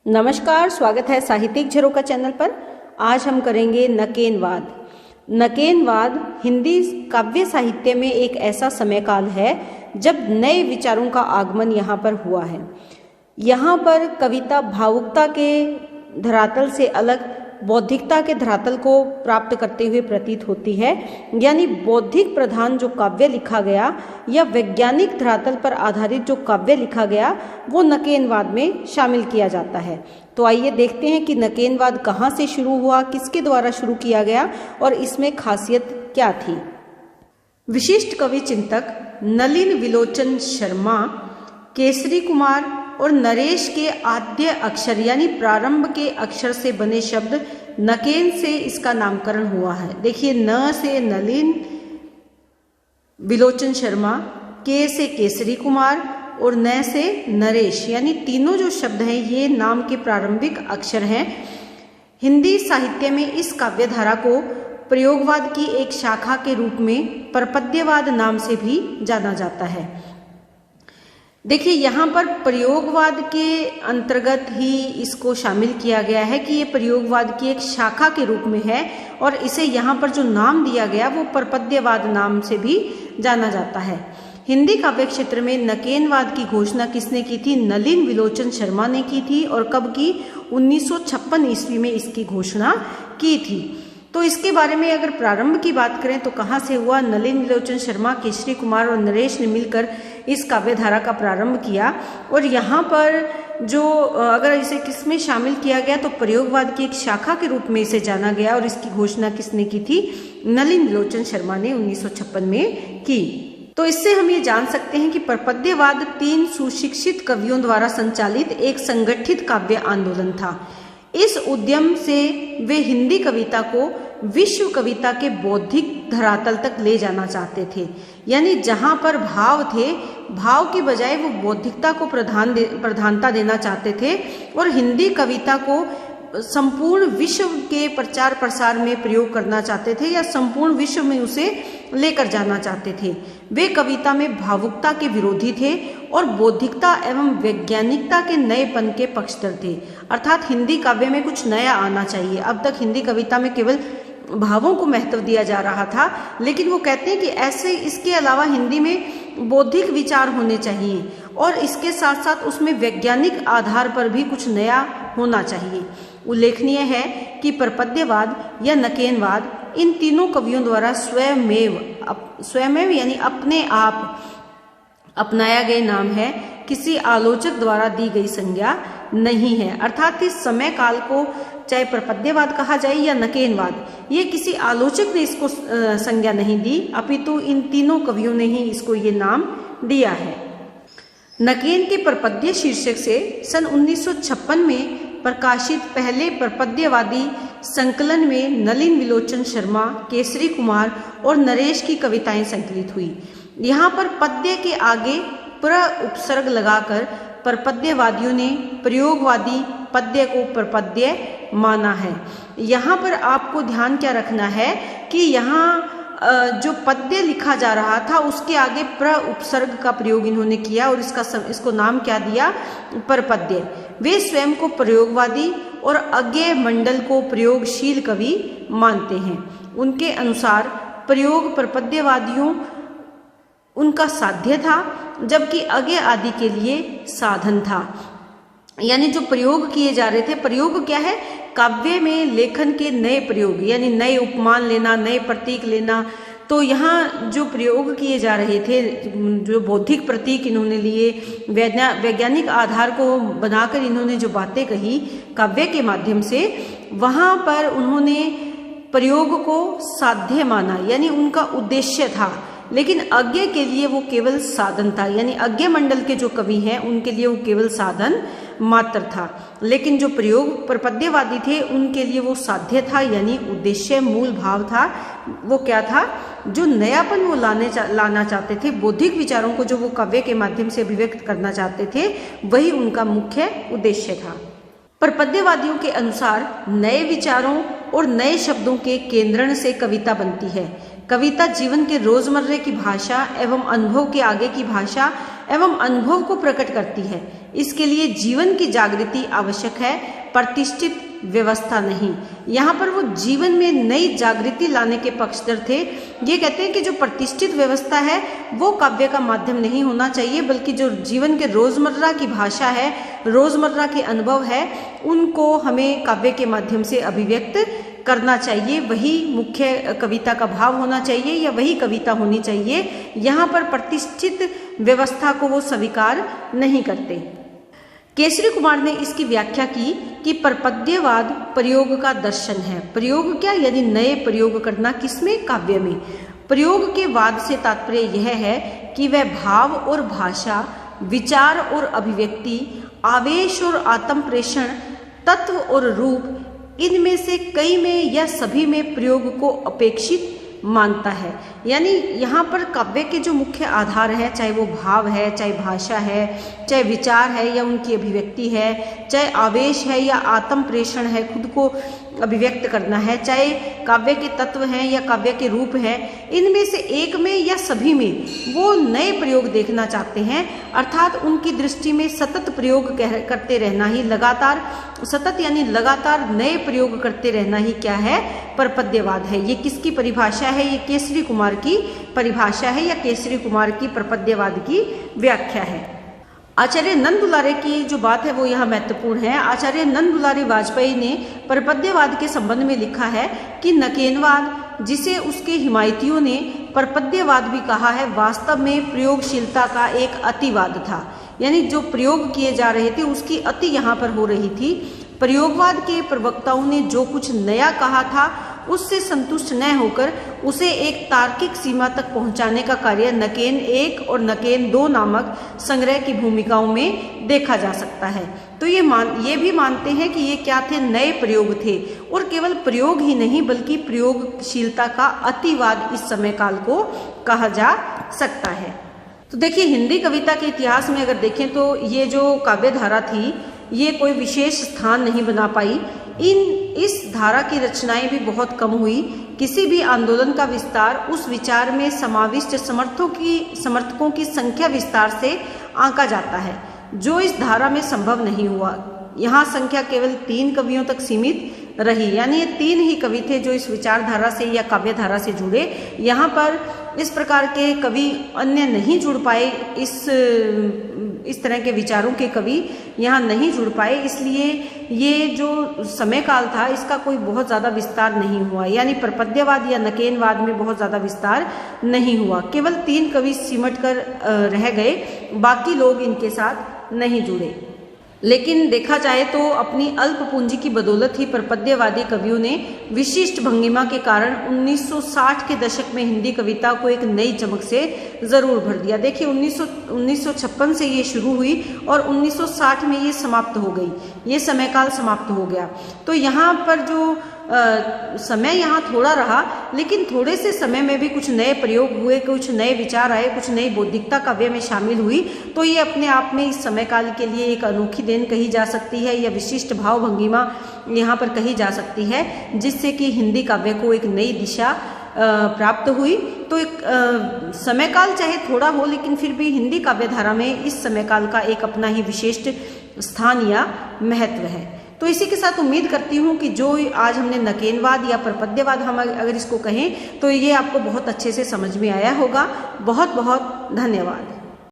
नमस्कार, स्वागत है साहित्यिक झरोखा चैनल पर। आज हम करेंगे नकेनवाद। नकेनवाद हिंदी काव्य साहित्य में एक ऐसा समय काल है जब नए विचारों का आगमन यहाँ पर हुआ है। यहाँ पर कविता भावुकता के धरातल से अलग बौद्धिकता के धरातल को प्राप्त करते हुए प्रतीत होती है। यानी बौद्धिक प्रधान जो काव्य लिखा गया या वैज्ञानिक धरातल पर आधारित जो काव्य लिखा गया वो नकेनवाद में शामिल किया जाता है। तो आइए देखते हैं कि नकेनवाद कहाँ से शुरू हुआ, किसके द्वारा शुरू किया गया और इसमें खासियत क्या थी। विशिष्ट कवि चिंतक नलिन विलोचन शर्मा, केसरी कुमार और नरेश के आद्य अक्षर यानी प्रारंभ के अक्षर से बने शब्द नकेन से इसका नामकरण हुआ है। देखिए, न से नलिन विलोचन शर्मा, के से केसरी कुमार और न से नरेश, यानी तीनों जो शब्द हैं ये नाम के प्रारंभिक अक्षर हैं। हिंदी साहित्य में इस काव्य धारा को प्रयोगवाद की एक शाखा के रूप में परपद्यवाद नाम से भी जाना जाता है। देखिए, यहाँ पर प्रयोगवाद के अंतर्गत ही इसको शामिल किया गया है कि ये प्रयोगवाद की एक शाखा के रूप में है और इसे यहाँ पर जो नाम दिया गया वो परपद्यवाद नाम से भी जाना जाता है। हिंदी काव्य क्षेत्र में नकेनवाद की घोषणा किसने की थी? नलिन विलोचन शर्मा ने की थी। और कब की? 1956 ईस्वी में इसकी घोषणा की थी। तो इसके बारे में अगर प्रारंभ की बात करें तो कहाँ से हुआ? नलिन विलोचन शर्मा, केसरी कुमार और नरेश ने मिलकर इस काव्य धारा का प्रारंभ किया। और यहाँ पर जो अगर इसे किसमें शामिल किया गया तो प्रयोगवाद की एक शाखा के रूप में इसे जाना गया। और इसकी घोषणा किसने की थी? नलिन विलोचन शर्मा ने 1956 में की। तो इससे हम ये जान सकते हैं कि परपद्यवाद 3 सुशिक्षित कवियों द्वारा संचालित एक संगठित काव्य आंदोलन था। इस उद्यम से वे हिंदी कविता को विश्व कविता के बौद्धिक धरातल तक ले जाना चाहते थे। यानी जहां पर भाव थे, भाव के बजाय वो बौद्धिकता को प्रधानता देना चाहते थे और हिंदी कविता को संपूर्ण विश्व के प्रचार प्रसार में प्रयोग करना चाहते थे या संपूर्ण विश्व में उसे लेकर जाना चाहते थे। वे कविता में भावुकता के विरोधी थे और बौद्धिकता एवं वैज्ञानिकता के नएपन के पक्षधर थे। अर्थात हिंदी काव्य में कुछ नया आना चाहिए। अब तक हिंदी कविता में केवल भावों को महत्व दिया जा रहा था, लेकिन वो कहते हैं कि ऐसे इसके अलावा हिंदी में बौद्धिक विचार होने चाहिए और इसके साथ साथ उसमें वैज्ञानिक आधार पर भी कुछ नया होना चाहिए। उल्लेखनीय है कि परपद्यवाद या नकेनवाद इन तीनों कवियों द्वारा स्वयमेव यानी अपने आप अपनाया गया नाम है, किसी आलोचक द्वारा दी गई संज्ञा नहीं है। अर्थात इस समय काल को चाहे परपद्यवाद कहा जाए या नकेनवाद, ये किसी आलोचक ने इसको संज्ञा नहीं दी, अपितु इन तीनों कवियों ने ही इसको ये नाम दिया है। नकेन के परपद्य शीर्षक से सन 1956 में प्रकाशित पहले परपद्यवादी संकलन में नलिन विलोचन शर्मा, केसरी कुमार और नरेश की कविताएं संकलित हुई। यहाँ पर पद्य के आगे प्र उपसर्ग लगाकर परपद्यवादियों ने प्रयोगवादी पद्य को परपद्य माना है। यहाँ पर आपको ध्यान क्या रखना है कि यहाँ जो पद्य लिखा जा रहा था उसके आगे प्र उपसर्ग का प्रयोग इन्होंने किया और इसको नाम क्या दिया? परपद्य। वे स्वयं को प्रयोगवादी और अज्ञेय मंडल को प्रयोगशील कवि मानते हैं। उनके अनुसार प्रयोग परपद्यवादियों उनका साध्य था, जबकि अज्ञेय आदि के लिए साधन था। यानी जो प्रयोग किए जा रहे थे, प्रयोग क्या है? काव्य में लेखन के नए प्रयोग, यानी नए उपमान लेना, नए प्रतीक लेना। तो यहाँ जो प्रयोग किए जा रहे थे, जो बौद्धिक प्रतीक इन्होंने लिए, वैज्ञानिक आधार को बनाकर इन्होंने जो बातें कही काव्य के माध्यम से, वहाँ पर उन्होंने प्रयोग को साध्य माना, यानी उनका उद्देश्य था। लेकिन अज्ञ के लिए वो केवल साधन था, यानी अज्ञ मंडल के जो कवि हैं उनके लिए वो केवल साधन मात्र था। लेकिन जो प्रयोग परपद्यवादी थे उनके लिए वो साध्य था, यानी उद्देश्य, मूल भाव था। वो क्या था? जो नयापन वो लाना चाहते थे, बौद्धिक विचारों को जो वो काव्य के माध्यम से अभिव्यक्त करना चाहते थे, वही उनका मुख्य उद्देश्य था। परपद्यवादियों के अनुसार नए विचारों और नए शब्दों के केंद्रण से कविता बनती है। कविता जीवन के रोजमर्रे की भाषा एवं अनुभव के आगे की भाषा एवं अनुभव को प्रकट करती है। इसके लिए जीवन की जागृति आवश्यक है, प्रतिष्ठित व्यवस्था नहीं। यहाँ पर वो जीवन में नई जागृति लाने के पक्षधर थे। ये कहते हैं कि जो प्रतिष्ठित व्यवस्था है वो काव्य का माध्यम नहीं होना चाहिए, बल्कि जो जीवन के रोजमर्रा की भाषा है, रोजमर्रा के अनुभव है, उनको हमें काव्य के माध्यम से अभिव्यक्त करना चाहिए। वही मुख्य कविता का भाव होना चाहिए या वही कविता होनी चाहिए। यहाँ पर प्रतिष्ठित व्यवस्था को वो स्वीकार नहीं करते। केसरी कुमार ने इसकी व्याख्या की कि परपद्यवाद प्रयोग का दर्शन है। प्रयोग क्या, यदि नए प्रयोग करना, किसमें, काव्य में। प्रयोग के वाद से तात्पर्य यह है कि वह भाव और भाषा, विचार और अभिव्यक्ति, आवेश और आत्म प्रेषण, तत्व और रूप, इनमें से कई में या सभी में प्रयोग को अपेक्षित मानता है। यानी यहाँ पर काव्य के जो मुख्य आधार है, चाहे वो भाव है, चाहे भाषा है, चाहे विचार है या उनकी अभिव्यक्ति है, चाहे आवेश है या आत्म प्रेषण है, खुद को अभिव्यक्त करना है, चाहे काव्य के तत्व हैं या काव्य के रूप हैं, इनमें से एक में या सभी में वो नए प्रयोग देखना चाहते हैं। अर्थात उनकी दृष्टि में सतत प्रयोग करते रहना ही, लगातार, सतत यानी लगातार नए प्रयोग करते रहना ही क्या है, परपद्यवाद है। ये किसकी परिभाषा है, ये केसरी कुमार की परिभाषा है या केसरी कुमार की परपद्यवाद की व्याख्या है। आचार्य नंद दुलारे की जो बात है वो यहाँ महत्वपूर्ण है। आचार्य नंद दुलारे वाजपेयी ने परपद्यवाद के संबंध में लिखा है कि नकेनवाद, जिसे उसके हिमायतियों ने परपद्यवाद भी कहा है, वास्तव में प्रयोगशीलता का एक अतिवाद था। यानी जो प्रयोग किए जा रहे थे उसकी अति यहाँ पर हो रही थी। प्रयोगवाद के प्रवक्ताओं ने जो कुछ नया कहा था उससे संतुष्ट न होकर उसे एक तार्किक सीमा तक पहुंचाने का कार्य नकेन 1 और नकेन 2 नामक संग्रह की भूमिकाओं में देखा जा सकता है। तो ये भी मानते हैं कि ये क्या थे, नए प्रयोग थे, और केवल प्रयोग ही नहीं बल्कि प्रयोगशीलता का अतिवाद इस समय काल को कहा जा सकता है। तो देखिए, हिंदी कविता के इतिहास में अगर देखें तो ये जो काव्य धारा थी ये कोई विशेष स्थान नहीं बना पाई। इस धारा की रचनाएं भी बहुत कम हुई। किसी भी आंदोलन का विस्तार उस विचार में समाविष्ट समर्थकों की संख्या विस्तार से आंका जाता है, जो इस धारा में संभव नहीं हुआ। यहाँ संख्या केवल 3 कवियों तक सीमित रही। यानी ये 3 ही कवि थे जो इस विचारधारा से या काव्य धारा से जुड़े। यहाँ पर इस प्रकार के कवि अन्य नहीं जुड़ पाए, इस तरह के विचारों के कवि यहाँ नहीं जुड़ पाए, इसलिए ये जो समय काल था इसका कोई बहुत ज़्यादा विस्तार नहीं हुआ। यानी परपद्यवाद या नकेनवाद में बहुत ज़्यादा विस्तार नहीं हुआ। केवल 3 कवि सिमट कर रह गए, बाकी लोग इनके साथ नहीं जुड़े। लेकिन देखा जाए तो अपनी अल्प पूंजी की बदौलत ही परपद्यवादी कवियों ने विशिष्ट भंगिमा के कारण 1960 के दशक में हिंदी कविता को एक नई चमक से जरूर भर दिया। देखिए 1956 से ये शुरू हुई और 1960 में ये समाप्त हो गई, ये समयकाल समाप्त हो गया। तो यहाँ पर जो समय यहाँ थोड़ा रहा, लेकिन थोड़े से समय में भी कुछ नए प्रयोग हुए, कुछ नए विचार आए, कुछ नई बौद्धिकता काव्य में शामिल हुई। तो ये अपने आप में इस समय काल के लिए एक अनोखी देन कही जा सकती है या विशिष्ट भाव भंगिमा यहाँ पर कही जा सकती है, जिससे कि हिंदी काव्य को एक नई दिशा प्राप्त हुई। तो एक समयकाल चाहे थोड़ा हो, लेकिन फिर भी हिंदी काव्य धारा में इस समयकाल का एक अपना ही विशिष्ट स्थान या महत्व है। तो इसी के साथ उम्मीद करती हूँ कि जो आज हमने नकेनवाद या परपद्यवाद हम अगर इसको कहें तो ये आपको बहुत अच्छे से समझ में आया होगा। बहुत बहुत धन्यवाद।